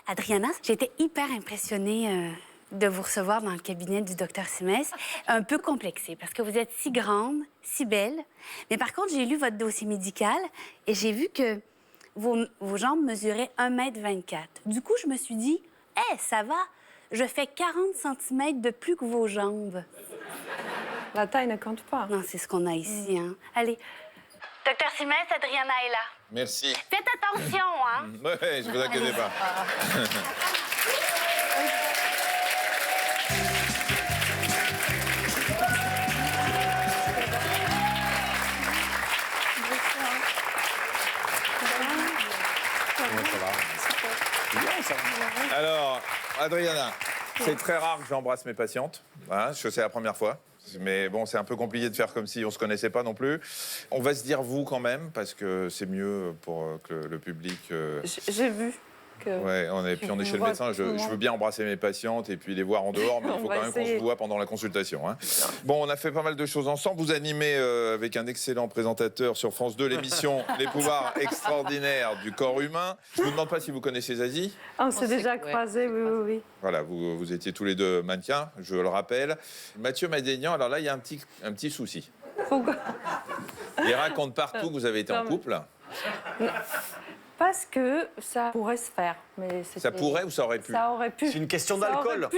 Adriana, j'ai été hyper impressionnée de vous recevoir dans le cabinet du docteur Simès. Un peu complexée, parce que vous êtes si grande, si belle. Mais par contre, j'ai lu votre dossier médical et j'ai vu que vos jambes mesuraient 1,24 m. Du coup, je me suis dit, hé, ça va, je fais 40 cm de plus que vos jambes. La taille ne compte pas. Non, c'est ce qu'on a ici, hein. Allez. Docteur Simès, Adriana est là. Merci. Faites attention, hein. Ouais, je vous inquiétez pas. Comment ça va? Bien, ça va. Alors, Adriana, c'est très rare que j'embrasse mes patientes. Hein, c'est la première fois. Mais bon, c'est un peu compliqué de faire comme si on ne se connaissait pas non plus. On va se dire vous quand même, parce que c'est mieux pour que le public... J'ai vu que... Ouais, on est chez le médecin. Je veux bien embrasser mes patientes et puis les voir en dehors, mais il faut quand même qu'on se voit pendant la consultation. Hein. Bon, on a fait pas mal de choses ensemble. Vous animez avec un excellent présentateur sur France 2 l'émission Les pouvoirs extraordinaires du corps humain. Je ne vous demande pas si vous connaissez Zazie. On s'est déjà croisés, oui. Voilà, vous étiez tous les deux mannequins, je le rappelle. Mathieu Madénian, alors là, il y a un petit souci. Pourquoi? Il raconte partout que vous avez été en couple. Parce que ça pourrait se faire. Mais ça pourrait ou ça aurait pu? Ça aurait pu. C'est une question d'alcool.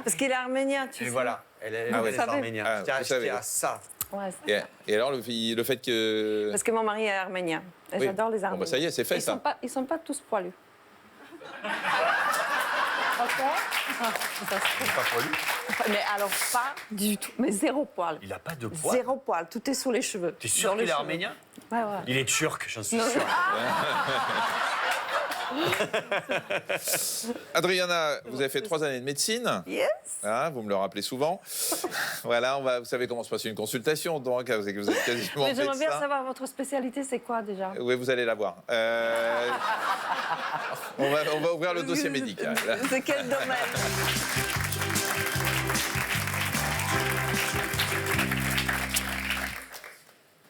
Parce qu'il est arménien, tu sais. Et voilà, elle est arménienne. Vous savez. À ça. Ouais, et alors, le fait que... Parce que mon mari est arménien. Et oui. j'adore les Arméniens. Bon, bah ça y est, c'est fait, Ils sont pas tous poilus. Pas poilu. Mais alors, pas du tout. Mais zéro poil. Il a pas de poil. Zéro poil. Tout est sous les cheveux. T'es sûr qu'il est arménien? Ouais. Il est turc, j'en suis sûr. Adriana, vous avez fait 3 années de médecine. Yes. Hein, vous me le rappelez souvent. Voilà, vous savez comment se passe une consultation, donc vous êtes quasiment Mais j'aimerais bien médecin. savoir votre spécialité, c'est quoi déjà? Oui, vous allez la voir. On va ouvrir le dossier médical. C'est quel domaine?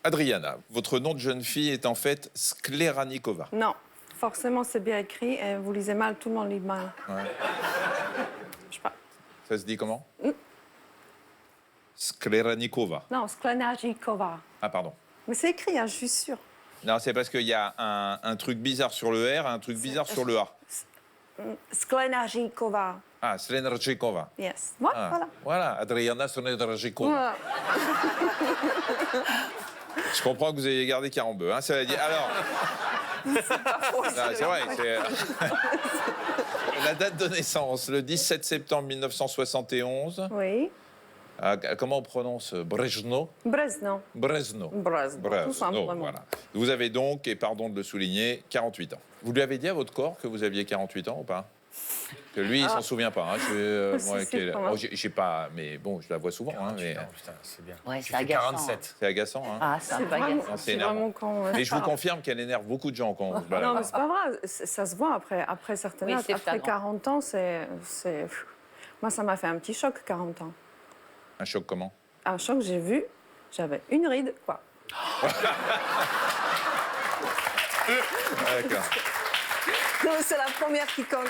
Adriana, votre nom de jeune fille est en fait Skleranikova. Non, forcément c'est bien écrit. Et vous lisez mal, tout le monde lit mal. Ouais. Je sais pas. Ça se dit comment? Skleranikova. Non, Sklenaříková. Ah, pardon. Mais c'est écrit, hein, je suis sûre. Non, c'est parce qu'il y a un truc bizarre sur le R, un truc bizarre sur le A. Sklenaříková. Ah, Sklenaříková. Yes. Ouais, Ah, voilà. Voilà, Adriana Sklenaříková. Voilà. Je comprends que vous ayez gardé Carambeu. Hein, ça veut dire. Alors. C'est vrai. La date de naissance, le 17 septembre 1971. Oui. Comment on prononce Brezno? Brezno. Brezno. Tout simplement. Voilà. Vous avez donc, et pardon de le souligner, 48 ans. Vous lui avez dit à votre corps que vous aviez 48 ans ou pas? Que lui, il s'en souvient pas. Hein. J'ai pas, mais bon, je la vois souvent. Hein, mais... Putain, c'est bien. Ouais, c'est agaçant. 47. C'est agaçant. Hein. Ah, c'est pas agaçant. C'est vraiment énervant. con. Mais je vous confirme qu'elle énerve beaucoup de gens quand on se balade. Non, mais c'est pas vrai. Ça se voit après certains Oui, âges. c'est Après flagrant. 40 ans, c'est... Moi, ça m'a fait un petit choc, 40 ans. Un choc comment? Un choc, j'ai vu, j'avais une ride, quoi. D'accord. Non, c'est la première qui compte.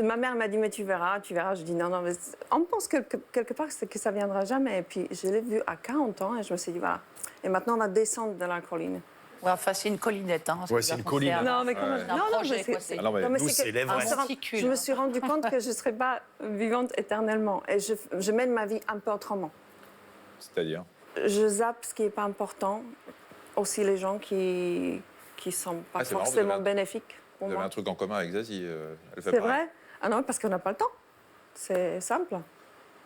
Ma mère m'a dit, mais tu verras. Je dis, non, mais on pense que quelque part que ça viendra jamais. Et puis, je l'ai vu à 40 ans et je me suis dit, voilà. Et maintenant, on va descendre de la colline. Ouais, enfin, c'est une collinette. Hein, Ouais, c'est une colline. Non, mais comment... C'est un projet, quoi, c'est- Ah non, mais Nous, c'est l'Everest. Je me suis rendu compte que je ne serais pas vivante éternellement. Et je mène ma vie un peu autrement. C'est-à-dire? Je zappe ce qui n'est pas important. Aussi les gens qui ne sont pas Ah, c'est marrant, forcément vous avez bénéfiques pour Vous avez moi. un truc en commun avec Zazie. Elle fait C'est pareil. vrai? Ah non, parce qu'on n'a pas le temps. C'est simple.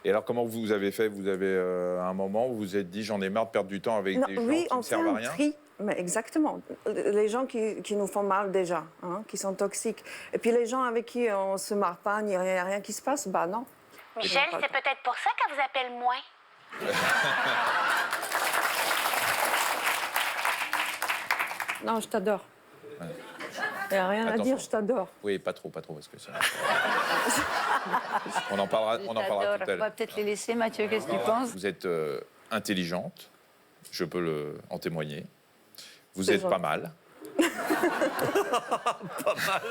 Et alors, comment vous avez fait? Vous avez, à un moment, vous vous êtes dit, j'en ai marre de perdre du temps avec Non, des gens oui, qui ne on fait servent à un rien? tri. Mais exactement. Les gens qui nous font mal déjà, hein, qui sont toxiques. Et puis les gens avec qui on ne se marre pas, il n'y a rien qui se passe, bah non. Michel, c'est peut-être pour ça qu'elle vous appelle moins. Non, je t'adore. Il n'y a rien à Attention. dire, je t'adore. Oui, pas trop, parce que ça... on en parlera tout à On va l'heure. peut-être les laisser, Mathieu, qu'est-ce que tu penses? Vous êtes intelligente, je peux en témoigner. Vous C'est êtes pas gentil. mal. Pas mal.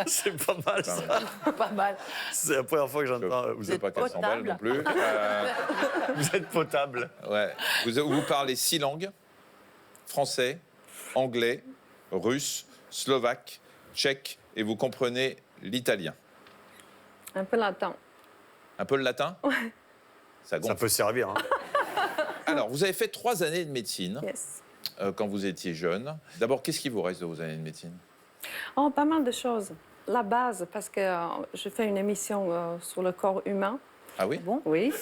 C'est pas mal, ça. Pas mal. C'est la première fois que j'entends. Vous n'êtes pas qu'elles sont belles non potable. plus. Vous êtes potable. Ouais. Vous parlez 6 langues, français, anglais, russe, slovaque, tchèque, et vous comprenez l'italien. Un peu latin. Un peu le latin. Ça Ça gonfle. peut servir. Hein. Alors, vous avez fait 3 années de médecine Yes. quand vous étiez jeune. D'abord, qu'est-ce qui vous reste de vos années de médecine? Oh, pas mal de choses. La base, parce que je fais une émission sur le corps humain. Ah oui? Bon. Oui.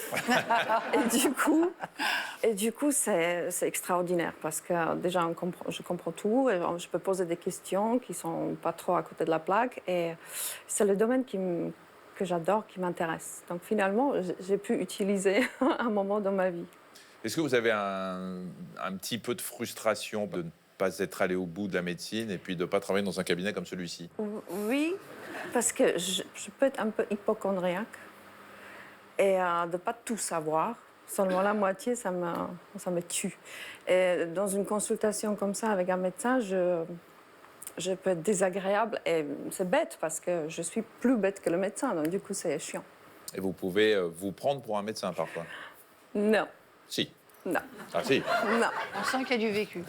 et du coup, c'est extraordinaire parce que déjà, je comprends tout et je peux poser des questions qui sont pas trop à côté de la plaque. Et c'est le domaine que j'adore, qui m'intéresse. Donc finalement, j'ai pu utiliser un moment dans ma vie. Est-ce que vous avez un petit peu de frustration de ne pas être allé au bout de la médecine et puis de ne pas travailler dans un cabinet comme celui-ci? Oui, parce que je peux être un peu hypochondriaque et de ne pas tout savoir. Seulement la moitié, ça me tue. Et dans une consultation comme ça avec un médecin, je peux être désagréable et c'est bête parce que je suis plus bête que le médecin, donc du coup c'est chiant. Et vous pouvez vous prendre pour un médecin parfois? Non, Si. non, Ah si. non. On sent qu'il y a du vécu.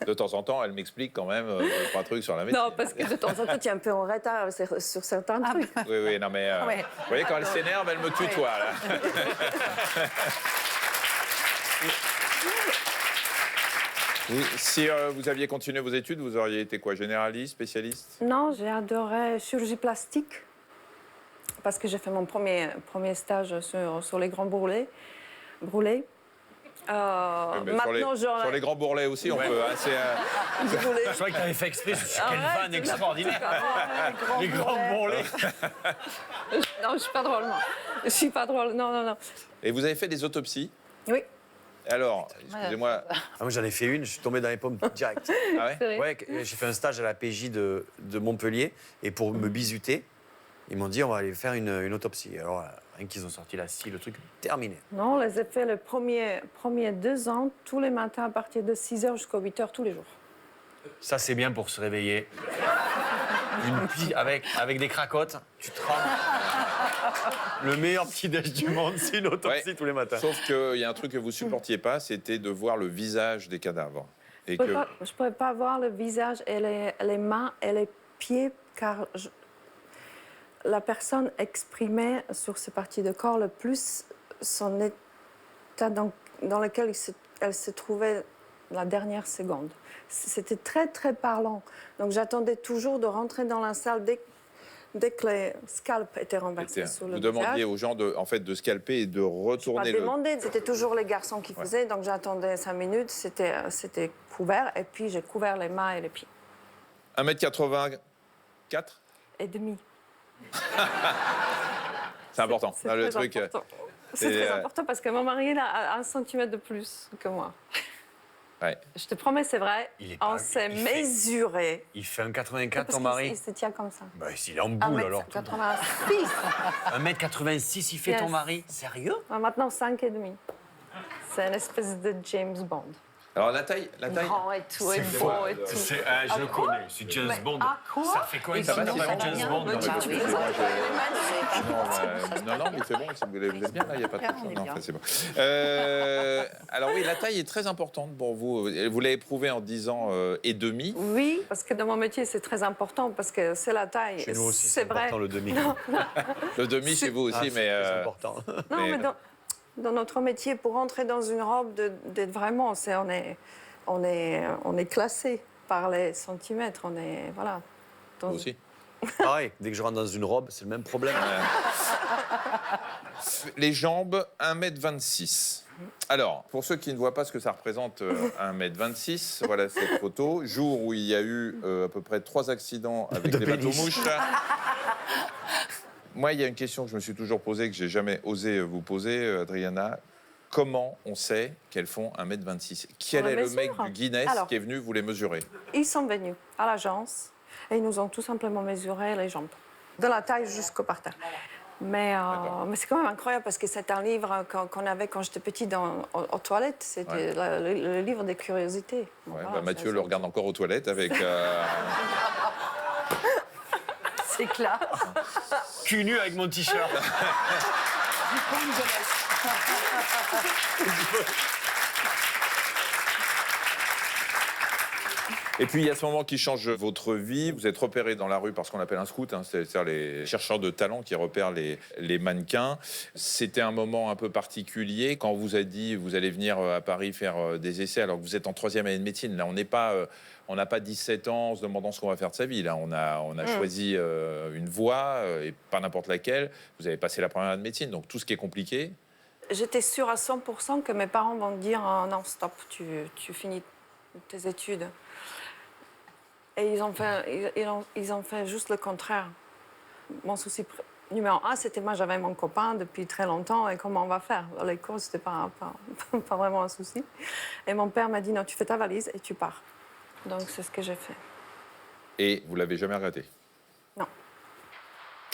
De temps en temps, elle m'explique quand même 3 trucs sur la médecine. Non, parce que de temps en temps, tu es un peu en retard sur certains trucs. Oui, oui, non mais... Ouais. Vous voyez, quand elle s'énerve, elle me tutoie, là. Si vous aviez continué vos études, vous auriez été quoi? Généraliste, spécialiste? Non, j'ai adoré chirurgie plastique parce que j'ai fait mon premier stage sur les grands brûlés. Oui, mais Maintenant, sur les grands bourrelets aussi, on peut... hein, Je croyais que tu avais fait exprès. Je suis quelle vanne extraordinaire. Les grands bourrelets. Non, je suis pas drôle, non. Je suis pas drôle, non, non, non. Et vous avez fait des autopsies? Oui, Alors, excusez-moi... Ah, moi, j'en ai fait une, je suis tombé dans les pommes direct. Ah ouais? c'est vrai. Ouais, j'ai fait un stage à la PJ de Montpellier et pour me bisuter, ils m'ont dit on va aller faire une autopsie. Alors, rien qu'ils ont sorti la scie, le truc terminé. Non, on les a fait les premiers 2 ans, tous les matins à partir de 6h jusqu'à 8h tous les jours. Ça, c'est bien pour se réveiller. Avec des cracottes, tu trembles. Le meilleur petit-déj du monde, c'est une autopsie Ouais. tous les matins. Sauf qu'il y a un truc que vous supportiez pas, c'était de voir le visage des cadavres. Et Je ne pouvais pas voir le visage et les mains et les pieds car la personne exprimait sur ces parties de corps le plus son état dans lequel elle se trouvait la dernière seconde. C'était très, très parlant. Donc j'attendais toujours de rentrer dans la salle dès que les scalps étaient renversés sur le vous visage. demandiez aux gens de scalper et de Pas retourner le... demandé, c'était toujours les garçons qui faisaient, donc j'attendais 5 minutes, c'était couvert, et puis j'ai couvert les mains et les pieds. 1m84? Et demi. C'est important. C'est Ah, le très truc... important. c'est, C'est très important parce que mon mari il a 1 centimètre de plus que moi. Ouais. Je te promets, c'est vrai, Il est pas- on s'est il fait- mesuré. Il fait un 84, Parce ton mari. qu'il se tient comme ça. Bah, il est en boule, alors. 1m86. 1m86, il fait Yes. ton mari. Sérieux? Maintenant, 5,5. C'est une espèce de James Bond. Alors la taille... Grand et tout, et beau et tout. Je le connais, c'est James Bond. Ah, quoi? Ça fait combien de temps va, que t'as c'est pas vu pas James bien. Bond? Mais tu Non, peux mais- présenter, Non, mais c'est bon, vous êtes bien là, il n'y a pas de On souci. est Non, bien. c'est bon. Alors oui, la taille est très importante pour vous. Vous l'avez prouvé en 10 ans et demi. Oui, parce que dans mon métier, c'est très important, parce que c'est la taille. Chez nous aussi, c'est c'est vrai. important le demi. Le demi chez vous aussi, Ah, mais... c'est très important. Non, Mais- mais dans notre métier, pour rentrer dans une robe, d'être vraiment, on est classé par les centimètres. On est, voilà. vous aussi. Pareil, dès que je rentre dans une robe, c'est le même problème. Les jambes, 1m26. Alors, pour ceux qui ne voient pas ce que ça représente, 1m26, voilà cette photo. Jour où il y a eu à peu près 3 accidents avec De des péniche. bateaux-mouches. Moi, il y a une question que je me suis toujours posée, que j'ai jamais osé vous poser, Adriana. Comment on sait qu'elles font 1m26? Quel On les est le mec mesure. du Guinness Alors. qui est venu vous les mesurer? Ils sont venus à l'agence et ils nous ont tout simplement mesuré les jambes, de la taille jusqu'au parterre. Mais c'est quand même incroyable parce que c'est un livre qu'on avait quand j'étais petite aux toilettes. C'était le livre des curiosités. Ouais, Voilà, bah, Mathieu c'est- le regarde encore aux toilettes avec... C'est clair. Cul nu avec mon t-shirt. Et puis, il y a ce moment qui change votre vie. Vous êtes repéré dans la rue par ce qu'on appelle un scout, hein, c'est-à-dire les chercheurs de talent qui repèrent les mannequins. C'était un moment un peu particulier quand on vous a dit vous allez venir à Paris faire des essais alors que vous êtes en 3e année de médecine. Là, on n'a pas 17 ans en se demandant ce qu'on va faire de sa vie. Là, on a choisi une voie et pas n'importe laquelle. Vous avez passé la première année de médecine, donc tout ce qui est compliqué. J'étais sûre à 100% que mes parents vont me dire non, stop, tu finis tes études. Et ils ont fait juste le contraire. Mon souci numéro 1, c'était moi, j'avais mon copain depuis très longtemps, et comment on va faire? L'école, c'était pas vraiment un souci. Et mon père m'a dit, non, tu fais ta valise et tu pars. Donc, c'est ce que j'ai fait. Et vous l'avez jamais regretté? Non.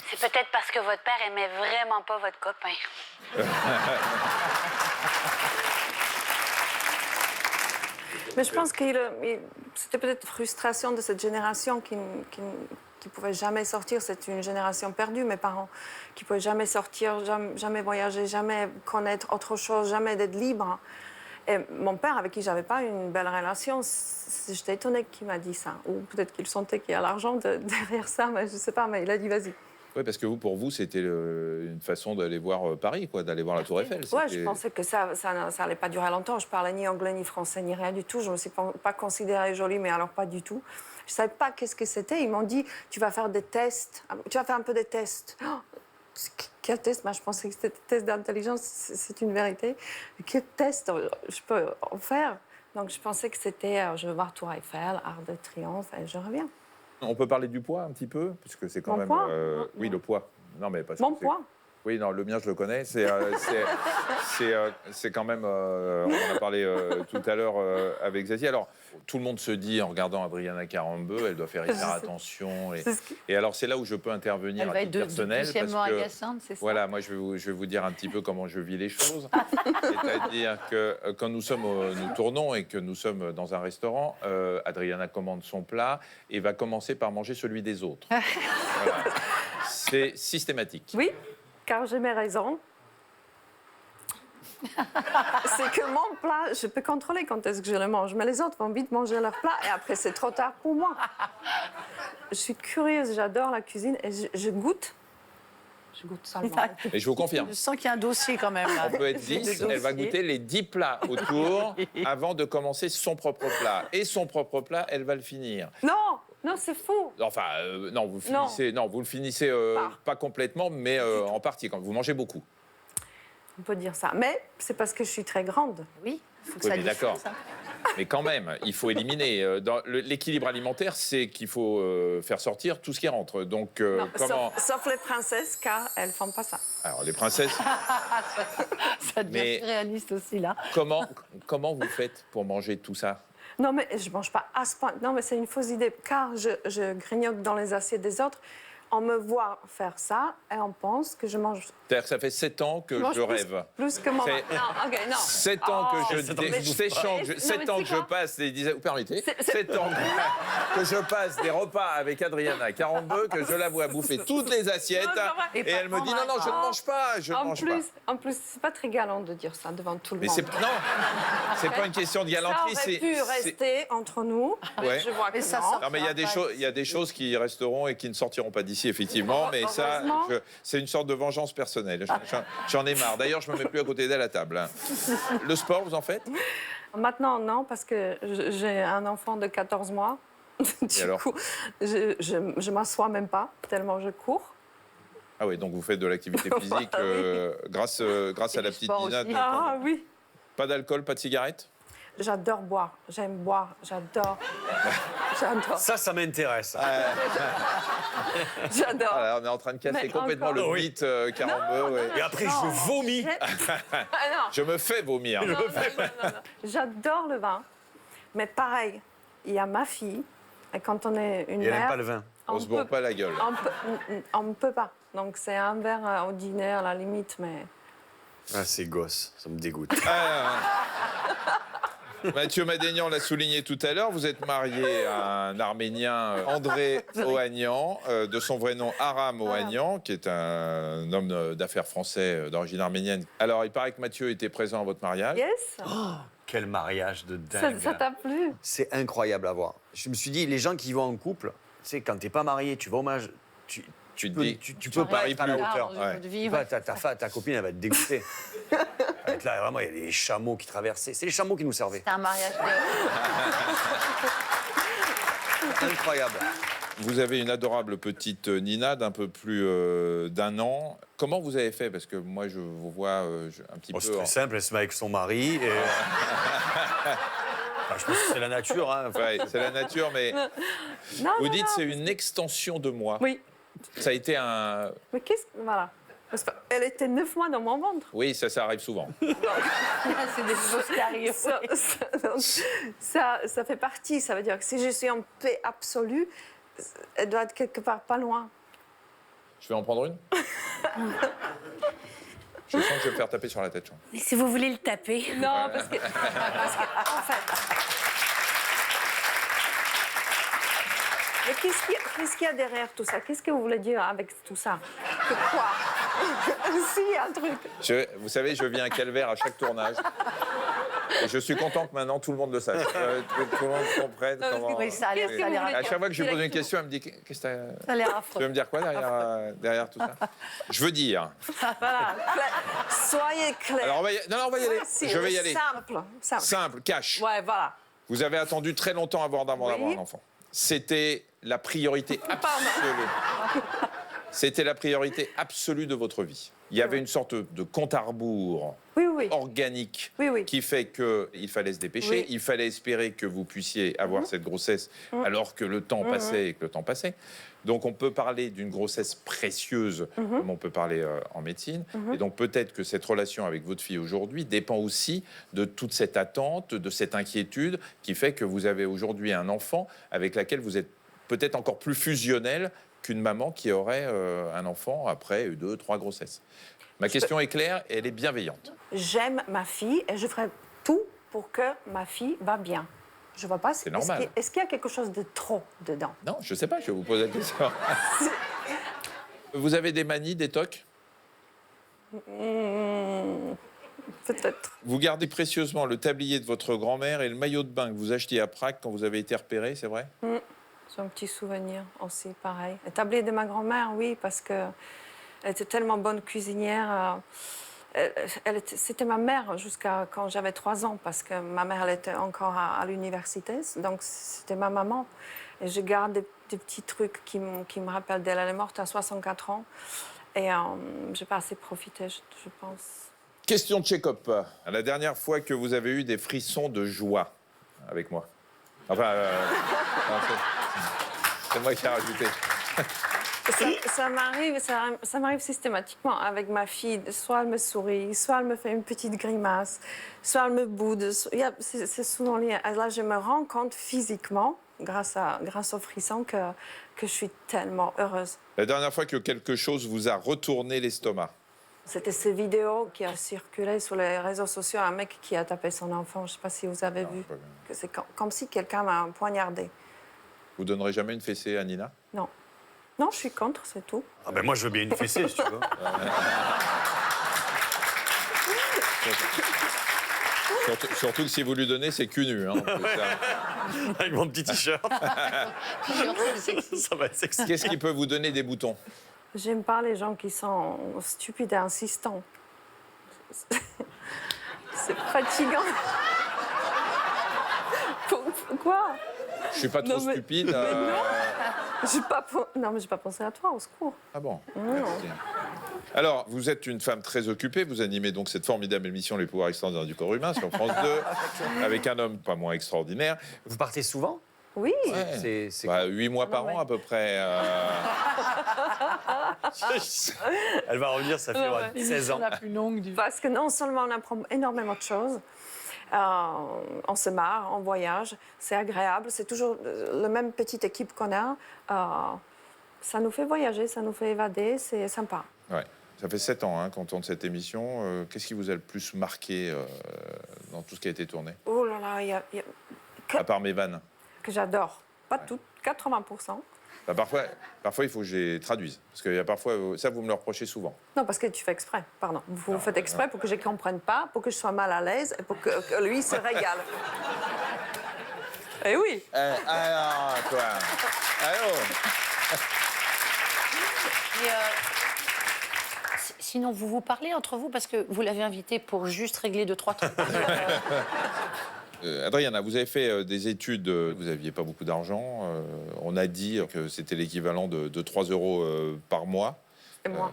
C'est peut-être parce que votre père aimait vraiment pas votre copain. Mais je pense que c'était peut-être frustration de cette génération qui ne pouvait jamais sortir. C'est une génération perdue, mes parents, qui ne pouvaient jamais sortir, jamais voyager, jamais connaître autre chose, jamais d'être libre. Et mon père, avec qui je n'avais pas une belle relation, j'étais étonnée qu'il m'a dit ça. Ou peut-être qu'il sentait qu'il y a l'argent derrière ça, mais je ne sais pas, mais il a dit vas-y. Oui, parce que pour vous, c'était une façon d'aller voir Paris, quoi, d'aller voir la Tour Eiffel. Oui, je pensais que ça allait pas durer longtemps. Je parlais ni anglais, ni français, ni rien du tout. Je ne me suis pas considérée jolie, mais alors pas du tout. Je ne savais pas qu'est-ce que c'était. Ils m'ont dit, tu vas faire des tests. Tu vas faire un peu des tests. Oh, quel test? Je pensais que c'était des tests d'intelligence. C'est une vérité. Quel test je peux en faire? Donc, je pensais que c'était, je vais voir Tour Eiffel, Arc de Triomphe, et je reviens. On peut parler du poids un petit peu, parce que c'est quand Mon même... poids oui, le poids. Non, mais parce Mon que c'est- poids? Oui, non, le mien, je le connais. C'est quand même... on en a parlé tout à l'heure avec Zazie. Alors, tout le monde se dit, en regardant Adriana Carambeu, elle doit faire hyper attention. Et, C'est ce que- et alors, c'est là où je peux intervenir Elle à va titre être personnel. doucement parce que, agaçante, c'est ça? voilà, moi, je vais vous dire un petit peu comment je vis les choses. C'est-à-dire que quand nous tournons et que nous sommes dans un restaurant, Adriana commande son plat et va commencer par manger celui des autres. Voilà. C'est systématique. Oui, car j'ai mes raisons. C'est que mon plat, je peux contrôler quand est-ce que je le mange, mais les autres vont vite manger leur plat et après c'est trop tard pour moi. Je suis curieuse, j'adore la cuisine et je goûte. Je goûte seulement. Et je vous confirme. Je sens qu'il y a un dossier quand même. Là. On peut être 10, elle va goûter les 10 plats autour avant de commencer son propre plat. Et son propre plat, elle va le finir. Non, c'est fou. Enfin, non, vous le finissez pas complètement, mais en partie, quand vous mangez beaucoup. On peut dire ça. Mais c'est parce que je suis très grande. Oui, il faut que Oui, ça mais diffuse, d'accord. ça. Mais quand même, il faut éliminer. Dans l'équilibre alimentaire, c'est qu'il faut faire sortir tout ce qui rentre. Donc, Non, comment... sauf les princesses, car elles ne font pas ça. Alors, les princesses, Ça devient Mais- réaliste aussi, là. comment vous faites pour manger tout ça? Non, mais je ne mange pas à ce point. Non, mais c'est une fausse idée, car je grignote dans les assiettes des autres. On me voit faire ça et on pense que je mange... C'est-à-dire que ça fait 7 ans que je rêve. Plus que moi. C'est- Non, OK, non. 7 ans que je c'est dans les Non, mais que c'est je quoi passe des vous permettez C'est- 7 ans que je passe des repas avec Adriana Carambeu, que je la vois bouffer toutes les assiettes Non, c'est pas vrai. et elle me dit non, je ne mange pas, je ne mange pas. En plus, c'est pas très galant de dire ça devant tout le Mais monde. c'est pas une question de Ça galanterie, aurait pu rester entre nous. Ouais. Je vois que Mais ça non. sort. Non, mais il y a des choses qui resteront et qui ne sortiront pas d'ici, effectivement. Mais ça, Heureusement. c'est une sorte de vengeance personnelle. J'en ai marre. D'ailleurs, je me mets plus à côté d'elle à table. Hein. Le sport, vous en faites? Maintenant, non, parce que j'ai un enfant de 14 mois. Du alors coup, je m'assois même pas, tellement je cours. Ah oui, donc vous faites de l'activité physique grâce à la du petite sport Nina. aussi. Ah oui. Pas d'alcool, pas de cigarette? J'adore boire. J'aime boire. J'adore. J'adore. Ça m'intéresse. J'adore. Voilà, on est en train de casser Mais complètement encore. le Oui. mythe Carambeu. Ouais. Et après, je vomis. Ah non. Je me fais vomir. Non. J'adore le vin. Mais pareil, il y a ma fille. Et quand on est une Et elle n'aime mère, pas le vin. On se bourre pas la gueule. On ne peut pas. Donc c'est un verre au dîner à la limite, mais... Ah, c'est gosse, ça me dégoûte. Mathieu Madénian l'a souligné tout à l'heure, vous êtes marié à un Arménien, André Ohanian, de son vrai nom Aram Ohanian, qui est un homme d'affaires français d'origine arménienne. Alors, il paraît que Mathieu était présent à votre mariage. Yes. Quel mariage de dingue. Ça t'a plu? C'est incroyable à voir. Je me suis dit, les gens qui vont en couple, tu sais, quand t'es pas marié, tu vas au mariage, tu te peux, dis, tu peux pas être à la hauteur. Ouais. Ta copine, elle va être dégoûtée. Là, vraiment, il y a des chameaux qui traversaient. C'est les chameaux qui nous servaient. C'est un mariage de... Incroyable. Vous avez une adorable petite Nina d'un peu plus d'un an. Comment vous avez fait? Parce que moi, je vous vois un petit peu... C'est très simple, elle se met avec son mari. Et... Enfin, je pense que c'est la nature. Hein. Ouais, c'est la nature, mais Non, vous non, dites non. c'est une extension de moi. Oui. Ça a été un... Mais qu'est-ce que... Voilà. Parce qu'elle était 9 mois dans mon ventre. Oui, ça arrive souvent. C'est des choses qui arrivent. Ça fait partie. Ça veut dire que si je suis en paix absolue, elle doit être quelque part pas loin. Je vais en prendre une. Je sens que je vais me faire taper sur la tête. Et si vous voulez le taper. Non, parce que en fait... Mais qu'est-ce qu'il y a derrière tout ça? Qu'est-ce que vous voulez dire avec tout ça? Que quoi? Si, il y a un truc. Vous savez, je viens à Calvaire à chaque tournage. Et je suis content que maintenant tout le monde le sache. Que tout le monde comprenne comment... Oui, ça a l'air Qu'est-ce que vous voulez À dire? chaque fois que je lui pose une question, elle me dit qu'est-ce que t'as... Ça a l'air Tu affreux. veux me dire quoi derrière tout ça? Je veux dire... Voilà. Soyez clairs. Alors, on va y aller. Si, Je vais y aller. Simple. Simple, cash. Ouais, voilà. Vous avez attendu très longtemps avant d'avoir Oui. un enfant. C'était la priorité absolue. C'était la priorité absolue de votre vie. Il y avait une sorte de compte à rebours Oui, oui. organique Oui. qui fait qu'il fallait se dépêcher, Oui. il fallait espérer que vous puissiez avoir cette grossesse alors que le temps passait et que le temps passait. Donc on peut parler d'une grossesse précieuse, comme on peut parler en médecine. Et donc peut-être que cette relation avec votre fille aujourd'hui dépend aussi de toute cette attente, de cette inquiétude qui fait que vous avez aujourd'hui un enfant avec laquelle vous êtes peut-être encore plus fusionnel qu'une maman qui aurait un enfant après 2, 3 grossesses. Ma question est claire et elle est bienveillante. J'aime ma fille et je ferai tout pour que ma fille va bien. Je vois pas. C'est normal. Est-ce qu'il y a quelque chose de trop dedans? Non, je ne sais pas, je vais vous poser la question. Vous avez des manies, des tocs? Peut-être. Vous gardez précieusement le tablier de votre grand-mère et le maillot de bain que vous achetiez à Prague quand vous avez été repéré, c'est vrai? C'est un petit souvenir aussi, pareil. Le tablier de ma grand-mère, oui, parce qu'elle était tellement bonne cuisinière. C'était ma mère jusqu'à quand j'avais 3 ans, parce que ma mère, elle était encore à l'université. Donc, c'était ma maman. Et je garde des petits trucs qui me rappellent d'elle. Elle est morte à 64 ans. Et je n'ai pas assez profité, je pense. Question de check-up. La dernière fois que vous avez eu des frissons de joie avec moi? Enfin, non, c'est moi qui ai rajouté. Ça m'arrive systématiquement avec ma fille. Soit elle me sourit, soit elle me fait une petite grimace, soit elle me boude. C'est souvent lié. Là, je me rends compte physiquement, grâce au frisson, que je suis tellement heureuse. La dernière fois que quelque chose vous a retourné l'estomac? C'était ces vidéos qui a circulé sur les réseaux sociaux, un mec qui a tapé son enfant. Je ne sais pas si vous avez vu. Pas bien. C'est comme si quelqu'un m'a poignardé. Vous donnerez jamais une fessée à Nina? Non. Non, je suis contre, c'est tout. Ah ben moi, je veux bien une fessée, si tu veux. Surtout que si vous lui donnez, c'est cul nu. Hein, en plus, hein. Avec mon petit t-shirt. Ça va être sexy. Qu'est-ce qui peut vous donner des boutons? J'aime pas les gens qui sont stupides et insistants. C'est fatigant. Pourquoi? Je suis pas trop Non, mais- stupide. Non, mais j'ai pas pensé à toi, au secours. Ah bon? Merci. Alors, vous êtes une femme très occupée. Vous animez donc cette formidable émission Les pouvoirs extraordinaires du corps humain sur France 2, avec un homme pas moins extraordinaire. Vous partez souvent? Oui. Ouais. C'est Bah, 8 mois par ouais. an à peu près. Elle va revenir, ça fait ouais, 16 ans. la plus longue du... Parce que non seulement on apprend énormément de choses, on se marre, on voyage, c'est agréable, c'est toujours la même petite équipe qu'on a. Ça nous fait voyager, ça nous fait évader, c'est sympa. Ouais. Ça fait 7 ans qu'on tourne cette émission. Qu'est-ce qui vous a le plus marqué dans tout ce qui a été tourné? Oh là là, il y a À part mes vannes. que j'adore. Pas toutes, 80%. Bah, parfois, il faut que je les traduise. Parce qu'il y a parfois... Ça, vous me le reprochez souvent. Non, parce que tu fais exprès, pardon. Vous faites exprès pour que je ne comprenne pas, pour que je sois mal à l'aise et pour que lui se régale. Eh oui. Alors, quoi? Allô? Sinon, vous vous parlez entre vous parce que vous l'avez invité pour juste régler 2-3 trucs. Adriana, vous avez fait des études, vous n'aviez pas beaucoup d'argent. On a dit que c'était l'équivalent de 3 euros par mois. Et moi.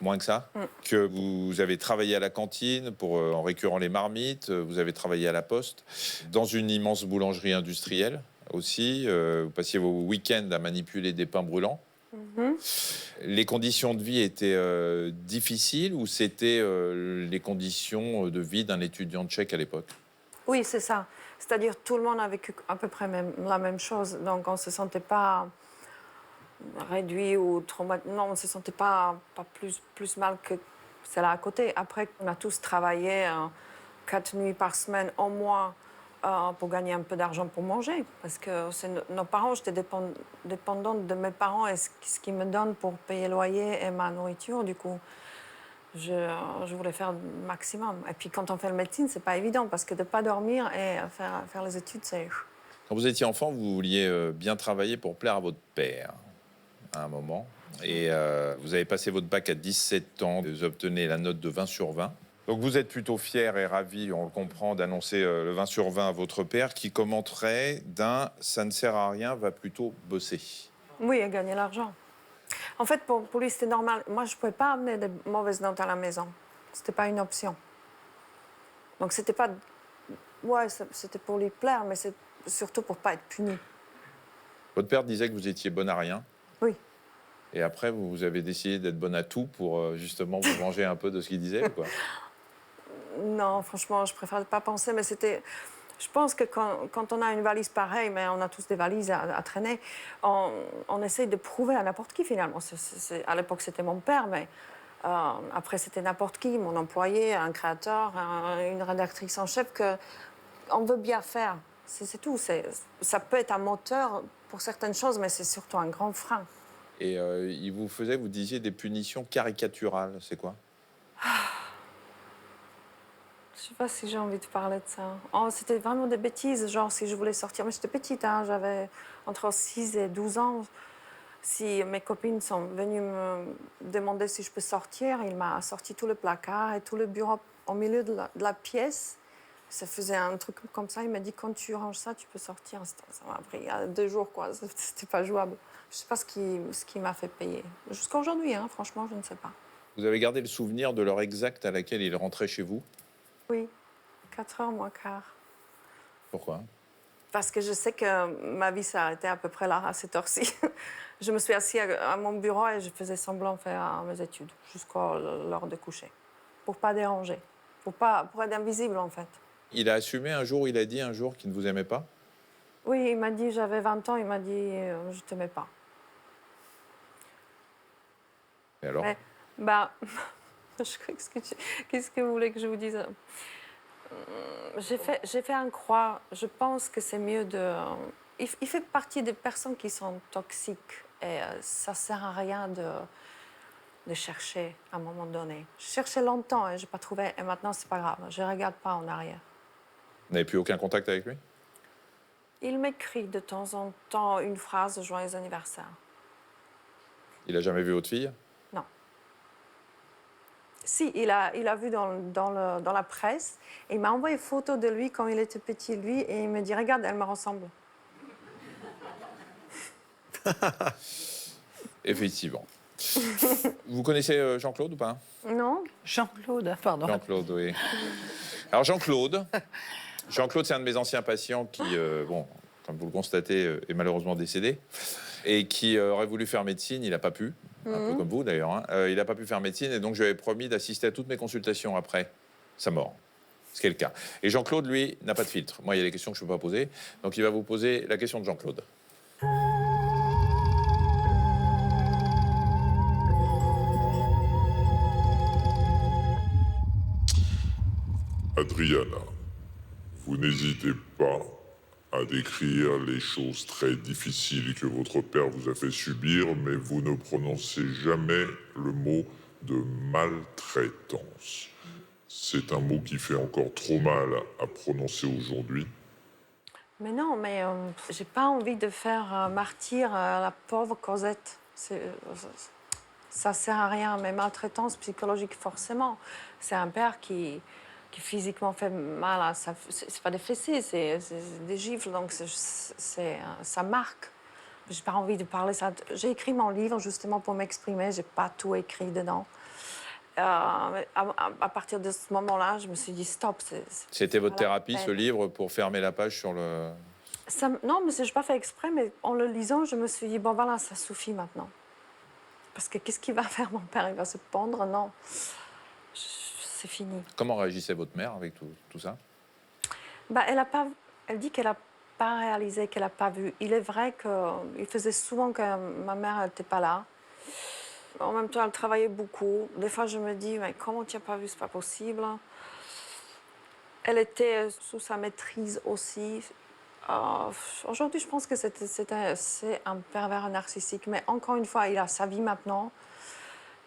Moins que ça. Que vous avez travaillé à la cantine en récurant les marmites. Vous avez travaillé à la poste. Dans une immense boulangerie industrielle aussi. Vous passiez vos week-ends à manipuler des pains brûlants. Les conditions de vie étaient difficiles ou c'était les conditions de vie d'un étudiant tchèque à l'époque? Oui, c'est ça. C'est-à-dire tout le monde a vécu à peu près la même chose. Donc on ne se sentait pas réduit ou traumatisé. Non, on ne se sentait pas plus mal que celle à côté. Après, on a tous travaillé 4 nuits par semaine au moins pour gagner un peu d'argent pour manger. Parce que nos parents, j'étais dépendante de mes parents et ce qu'ils me donnent pour payer le loyer et ma nourriture. Du coup, je voulais faire le maximum. Et puis quand on fait le médecine, c'est pas évident parce que de pas dormir et faire les études, c'est... Quand vous étiez enfant, vous vouliez bien travailler pour plaire à votre père à un moment. Et vous avez passé votre bac à 17 ans. Vous obtenez la note de 20 sur 20. Donc vous êtes plutôt fier et ravi, on le comprend, d'annoncer le 20 sur 20 à votre père qui commenterait d'un « ça ne sert à rien, va plutôt bosser ». Oui, et gagner l'argent. En fait, pour lui, c'était normal. Moi, je ne pouvais pas amener de mauvaises notes à la maison. Ce n'était pas une option. Donc, c'était pas... Ouais, c'était pour lui plaire, mais c'est surtout pour ne pas être puni. Votre père disait que vous étiez bonne à rien. Oui. Et après, vous avez décidé d'être bonne à tout pour justement vous venger un peu de ce qu'il disait, ou quoi? Non, franchement, je préfère ne pas penser, mais c'était... Je pense que quand on a une valise pareille, mais on a tous des valises à traîner, on essaye de prouver à n'importe qui, finalement. À l'époque, c'était mon père, mais après, c'était n'importe qui, mon employé, un créateur, une rédactrice en chef, qu'on veut bien faire. C'est tout. Ça peut être un moteur pour certaines choses, mais c'est surtout un grand frein. Et il vous faisait, vous disiez, des punitions caricaturales. C'est quoi? Je ne sais pas si j'ai envie de parler de ça. Oh, c'était vraiment des bêtises, genre si je voulais sortir. Mais j'étais petite, hein, j'avais entre 6 et 12 ans. Si mes copines sont venues me demander si je peux sortir, il m'a sorti tout le placard et tout le bureau au milieu de la pièce. Ça faisait un truc comme ça. Il m'a dit, quand tu ranges ça, tu peux sortir. Ça m'a pris 2 jours, quoi. C'était pas jouable. Je ne sais pas ce qui m'a fait payer. Jusqu'à aujourd'hui, hein, franchement, je ne sais pas. Vous avez gardé le souvenir de l'heure exacte à laquelle il rentrait chez vous? Oui, 4h moins quart. Pourquoi? Parce que je sais que ma vie s'est arrêtée à peu près là, à cette heure-ci. Je me suis assise à mon bureau et je faisais semblant de faire mes études jusqu'à l'heure de coucher. Pour pas déranger, pour être invisible, en fait. Il a assumé un jour, il a dit un jour qu'il ne vous aimait pas? Oui, il m'a dit, j'avais 20 ans, il m'a dit, je t'aimais pas. Et alors? Qu'est-ce que vous voulez que je vous dise? J'ai fait un croix. Je pense que c'est mieux de... Il fait partie des personnes qui sont toxiques. Et ça ne sert à rien de chercher à un moment donné. Je cherchais longtemps et je n'ai pas trouvé. Et maintenant, c'est pas grave. Je ne regarde pas en arrière. Vous n'avez plus aucun contact avec lui? Il m'écrit de temps en temps une phrase « Joyeux anniversaire ». Il n'a jamais vu votre fille? Non. Si, il a vu dans la presse. Et il m'a envoyé une photo de lui quand il était petit, lui. Et il me dit « Regarde, elle me ressemble ». Effectivement. Vous connaissez Jean-Claude ou pas? Non. Jean-Claude, pardon. Jean-Claude, oui. Alors Jean-Claude, c'est un de mes anciens patients qui, bon, comme vous le constatez, est malheureusement décédé et qui aurait voulu faire médecine, il n'a pas pu, un peu comme vous d'ailleurs. Hein. Il n'a pas pu faire médecine et donc je lui avais promis d'assister à toutes mes consultations après sa mort. Ce qui est le cas. Et Jean-Claude, lui, n'a pas de filtre. Moi, il y a des questions que je ne peux pas poser, donc il va vous poser la question de Jean-Claude. Adriana, vous n'hésitez pas à décrire les choses très difficiles que votre père vous a fait subir, mais vous ne prononcez jamais le mot de maltraitance. C'est un mot qui fait encore trop mal à prononcer aujourd'hui. Mais non, mais j'ai pas envie de faire martyr la pauvre Cosette. Ça sert à rien, mais maltraitance psychologique, forcément. C'est un père qui physiquement fait mal à sa... C'est pas des fessées, c'est des gifles, donc ça marque. J'ai pas envie de parler ça. J'ai écrit mon livre justement pour m'exprimer, j'ai pas tout écrit dedans. À partir de ce moment-là, je me suis dit stop. C'était votre pas la thérapie, peine. ce livre, pour fermer la page sur le... Non, mais je n'ai pas fait exprès, mais en le lisant, je me suis dit, bon voilà, ça suffit maintenant. Parce que qu'est-ce qu'il va faire, mon père? Il va se pendre? Non. C'est fini. Comment réagissait votre mère avec tout ça? Bah, elle dit qu'elle n'a pas réalisé, qu'elle n'a pas vu. Il est vrai qu'il faisait souvent que ma mère n'était pas là. En même temps, elle travaillait beaucoup. Des fois, je me dis, mais comment tu n'as pas vu? C'est pas possible. Elle était sous sa maîtrise aussi. Aujourd'hui, je pense que c'est un pervers narcissique. Mais encore une fois, il a sa vie maintenant.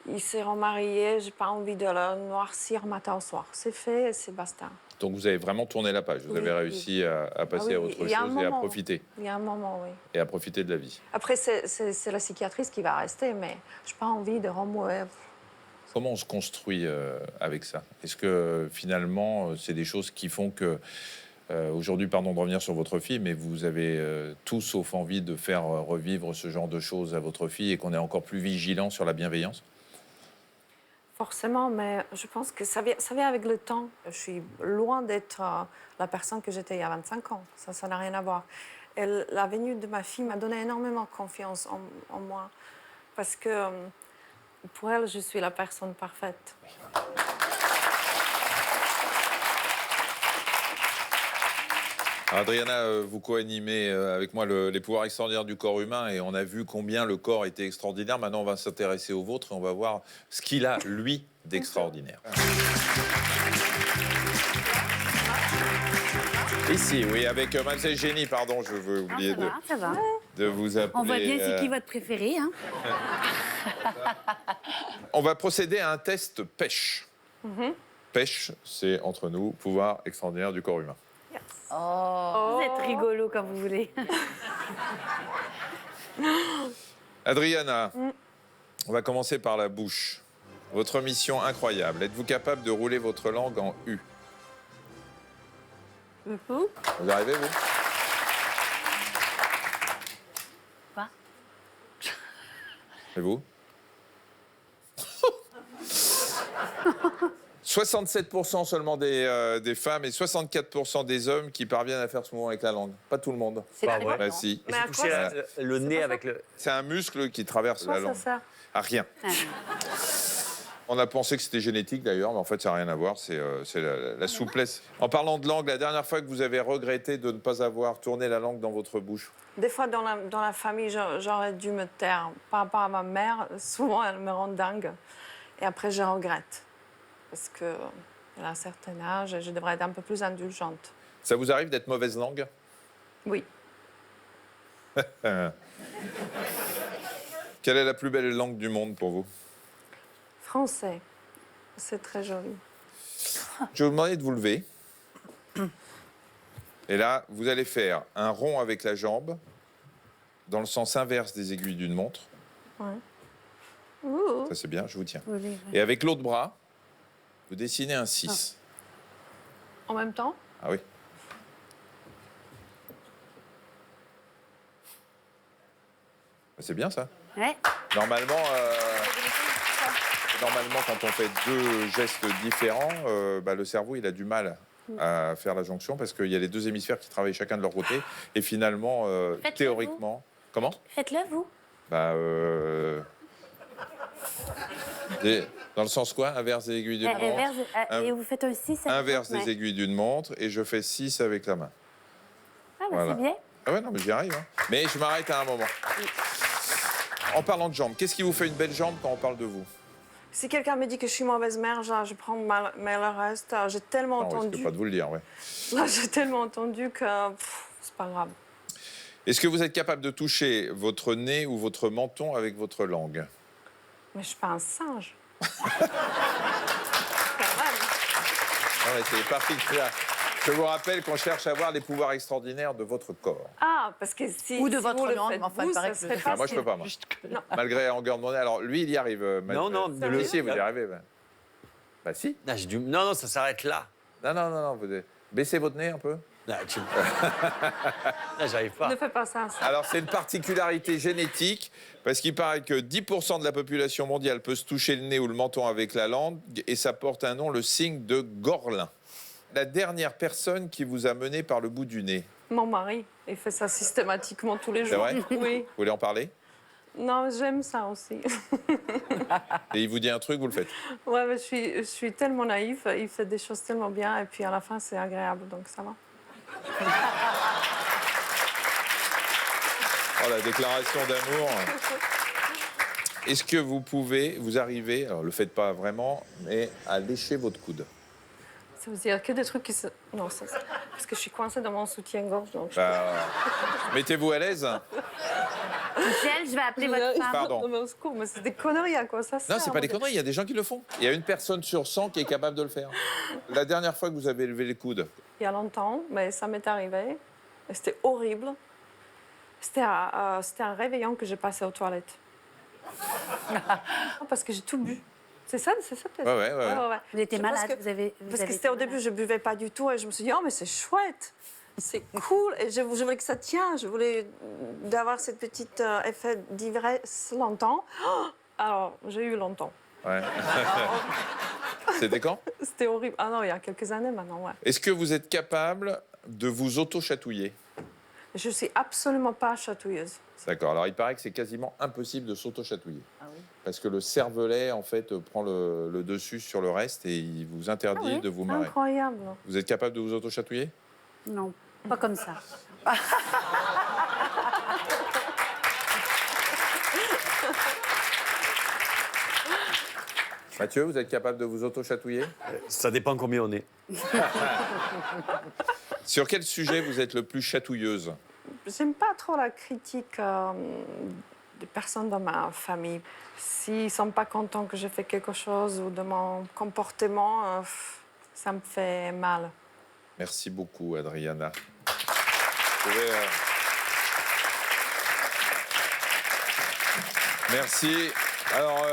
Il s'est remarié. J'ai pas envie de le noircir matin au soir. C'est fait et c'est basta. Donc vous avez vraiment tourné la page. Vous avez réussi à passer à autre chose et à profiter. Il y a un moment, oui. Et à profiter de la vie. Après, c'est la psychiatrice qui va rester, mais j'ai pas envie de remouer. Comment on se construit avec ça? Est-ce que finalement, c'est des choses qui font que... aujourd'hui, pardon de revenir sur votre fille, mais vous avez tout sauf envie de faire revivre ce genre de choses à votre fille et qu'on est encore plus vigilant sur la bienveillance? Forcément, mais je pense que ça vient avec le temps. Je suis loin d'être la personne que j'étais il y a 25 ans. Ça n'a rien à voir. Et la venue de ma fille m'a donné énormément confiance en moi. Parce que pour elle, je suis la personne parfaite. Adriana, vous co-animez avec moi les pouvoirs extraordinaires du corps humain et on a vu combien le corps était extraordinaire. Maintenant, on va s'intéresser au vôtre et on va voir ce qu'il a, lui, d'extraordinaire. Ici, oui, avec Mademoiselle Génie, pardon, je veux oublier Ça va. de vous appeler. On voit bien c'est qui votre préféré. Hein? On va procéder à un test pêche. Pêche, c'est entre nous, pouvoir extraordinaire du corps humain. Vous êtes rigolo quand vous voulez. Adriana, on va commencer par la bouche. Votre mission incroyable. Êtes-vous capable de rouler votre langue en U? Vous arrivez, vous? Quoi? Et vous? 67% seulement des femmes et 64% des hommes qui parviennent à faire ce mouvement avec la langue. Pas tout le monde. C'est Pas très vrai. bien. Bah, si. Mais à Toucher quoi le nez avec le... C'est un muscle qui traverse la ça langue. sert? À rien. Ah, On a pensé que c'était génétique d'ailleurs, mais en fait ça n'a rien à voir, c'est la souplesse. En parlant de langue, la dernière fois que vous avez regretté de ne pas avoir tourné la langue dans votre bouche? Des fois, dans la famille, j'aurais dû me taire. Par rapport à ma mère, souvent, elle me rend dingue. Et après, je regrette. Parce qu'elle a un certain âge et je devrais être un peu plus indulgente. Ça vous arrive d'être mauvaise langue? Oui. Quelle est la plus belle langue du monde pour vous? Français. C'est très joli. Je vais vous demander de vous lever. Et là, vous allez faire un rond avec la jambe dans le sens inverse des aiguilles d'une montre. Ouais. Ouh. Ça, c'est bien, je vous tiens. oui, oui. Et avec l'autre bras, vous dessinez un 6. En même temps? Ah oui. C'est bien, ça. Ouais. Normalement, quand on fait deux gestes différents, le cerveau, il a du mal à faire la jonction parce qu'il y a les deux hémisphères qui travaillent chacun de leur côté. Et finalement, Faites-le, théoriquement... Comment? Faites-le, vous. Dans le sens quoi? Inverse des aiguilles d'une montre. Et vous faites un 6. Inverse des aiguilles d'une montre et je fais 6 avec la main. Ah, bah, Voilà. c'est bien. Ah ouais, non, mais j'y arrive. Hein. Mais je m'arrête à un moment. En parlant de jambes, qu'est-ce qui vous fait une belle jambe quand on parle de vous? Si quelqu'un me dit que je suis mauvaise mère, genre, je prends mais le reste, j'ai tellement Non, on risque entendu. pas de vous le dire, ouais. Là, j'ai tellement entendu que c'est pas grave. Est-ce que vous êtes capable de toucher votre nez ou votre menton avec votre langue? Mais je suis pas un singe. Quand même. Non, mais c'est particulier. Je vous rappelle qu'on cherche à voir les pouvoirs extraordinaires de votre corps. Ah, parce que si Ou de si votre vous le langue, faites, enfin, il vous, paraît ça que serait le- Ah, moi, je facile. peux pas, moi. Malgré la longueur de mon nez. Alors, lui, il y arrive. Non, Si, vous y arrivez. Bah, si. Non, non, ça s'arrête là. Non. Baissez votre nez un peu. Non, non, j'arrive pas. Ne fais pas ça. Alors, c'est une particularité génétique, parce qu'il paraît que 10% de la population mondiale peut se toucher le nez ou le menton avec la langue, et ça porte un nom, le signe de Gorlin. La dernière personne qui vous a mené par le bout du nez. Mon mari, il fait ça systématiquement tous les C'est jours. vrai? Oui. Vous voulez en parler? Non, j'aime ça aussi. Et il vous dit un truc, vous le faites. Ouais, mais je suis tellement naïve. Il fait des choses tellement bien, et puis à la fin, c'est agréable, donc ça va. Oh, la déclaration d'amour. Est-ce que vous arrivez, alors le faites pas vraiment, mais à lécher votre coude? Ça veut dire que des trucs qui se... Non, parce que je suis coincée dans mon soutien-gorge, donc... Bah, mettez-vous à l'aise. Michel, je vais appeler votre femme. Pardon. Non, mais au secours, mais c'est des conneries à quoi ça sert. Non, c'est pas des conneries, il y a des gens qui le font. Il y a une personne sur 100 qui est capable de le faire. La dernière fois que vous avez levé les coudes, Il y a longtemps, mais ça m'est arrivé. Et c'était horrible. C'était un réveillon que j'ai passé aux toilettes. Parce que j'ai tout bu. C'est ça peut-être. Ouais. Vous étiez Je pense malade, que- vous avez... Parce que c'était au début, je buvais pas du tout et je me suis dit, oh, mais c'est chouette, c'est cool. Et je voulais que ça tienne, je voulais d'avoir cette petite effet d'ivresse longtemps. Oh, alors, j'ai eu longtemps. Ouais. C'était quand? C'était horrible. Ah non, il y a quelques années maintenant, ouais. Est-ce que vous êtes capable de vous auto-chatouiller? Je suis absolument pas chatouilleuse. D'accord. Alors, il paraît que c'est quasiment impossible de s'auto-chatouiller. Parce que le cervelet, en fait, prend le dessus sur le reste et il vous interdit de vous marrer. Incroyable. Vous êtes capable de vous auto-chatouiller? Non, pas comme ça. Mathieu, vous êtes capable de vous auto-chatouiller? Ça dépend combien on est. Sur quel sujet vous êtes le plus chatouilleuse? J'aime pas trop la critique des personnes dans ma famille. S'ils sont pas contents que j'ai fait quelque chose ou de mon comportement, ça me fait mal. Merci beaucoup, Adriana. Vous pouvez, Merci. Alors,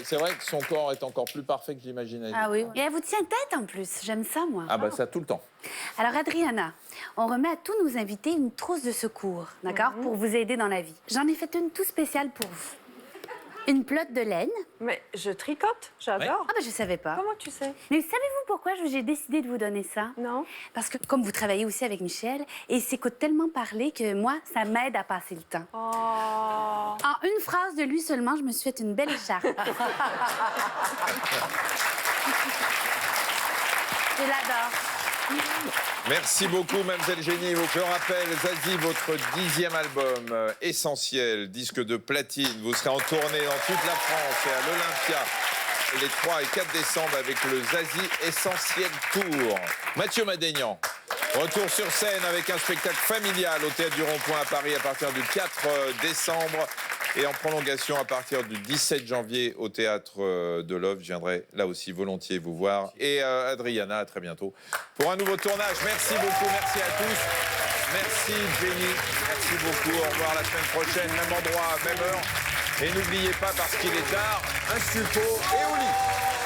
c'est vrai que son corps est encore plus parfait que j'imaginais. Ah oui. Et elle vous tient tête en plus. J'aime ça, moi. Ah bah ça, tout le temps. Alors, Adriana, on remet à tous nos invités une trousse de secours, d'accord, pour vous aider dans la vie. J'en ai fait une tout spéciale pour vous. Une pelote de laine. Mais je tricote, j'adore. Ah ben, je savais pas. Comment tu sais? Mais savez-vous pourquoi j'ai décidé de vous donner ça? Non. Parce que comme vous travaillez aussi avec Michel, et il s'écoute tellement parler que moi, ça m'aide à passer le temps. Oh. En une phrase de lui seulement, je me suis fait une belle écharpe. Je l'adore. Merci beaucoup, Mademoiselle Génie. Je rappelle, Zazie, votre 10e album, Essentiel, disque de platine. Vous serez en tournée dans toute la France et à l'Olympia les 3 et 4 décembre avec le Zazie Essentiel Tour. Mathieu Madénian, retour sur scène avec un spectacle familial au Théâtre du Rond-Point à Paris à partir du 4 décembre et en prolongation à partir du 17 janvier au Théâtre de l'Oeuvre. Je viendrai là aussi volontiers vous voir. Et Adriana, à très bientôt pour un nouveau tournage. Merci beaucoup, merci à tous. Merci Jenny, merci beaucoup. Au revoir la semaine prochaine, même endroit, même heure. Et n'oubliez pas, parce qu'il est tard, un suppôt et au lit.